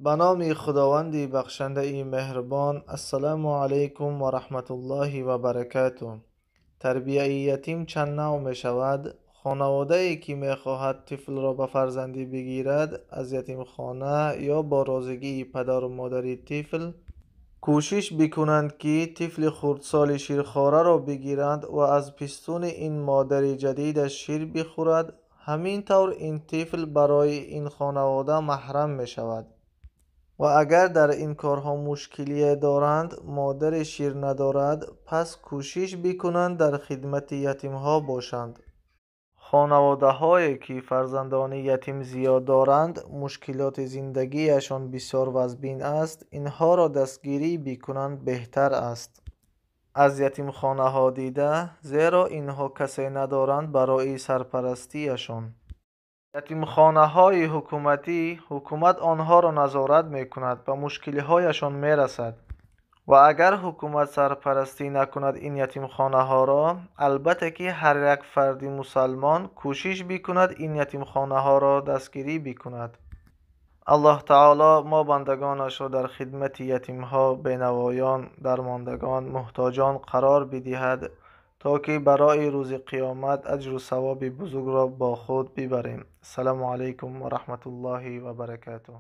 به نام خداوندی بخشنده ای مهربان. السلام علیکم و رحمت الله و برکاته. تربیت یتیم چند نوع می شود. خانواده ای که می خواهد طفل را به فرزندی بگیرد از یتیم خانه یا با رازگی پدر و مادر طفل کوشش بکنند که طفل خردسال شیرخواره را بگیرند و از پستون این مادر جدیدش شیر بخورد. همین طور این طفل برای این خانواده محرم می شود. و اگر در این کارها مشکلی دارند، مادر شیر ندارد، پس کوشش بکنند در خدمت یتیم ها باشند. خانواده هایی که فرزندان یتیم زیاد دارند، مشکلات زندگیشان بسیار وزبین است. اینها را دستگیری بکنند بهتر است. از یتیم خانه ها دیده، زیرا اینها کسی ندارند برای سرپرستیشان. یتیمخانه های حکومتی، حکومت آنها را نظارت می کند و مشکلی هایشان می رسد. و اگر حکومت سرپرستی نکند این یتیمخانه ها را، البته که هر یک فرد مسلمان کوشش بکند این یتیمخانه ها را دستگیری بکند. الله تعالی ما بندگانش را در خدمت یتیم ها، بینوایان، درماندگان، محتاجان قرار بدهد تا که برای روز قیامت اجر و ثواب بزرگ را با خود ببریم. السلام علیکم و رحمت الله و برکاته.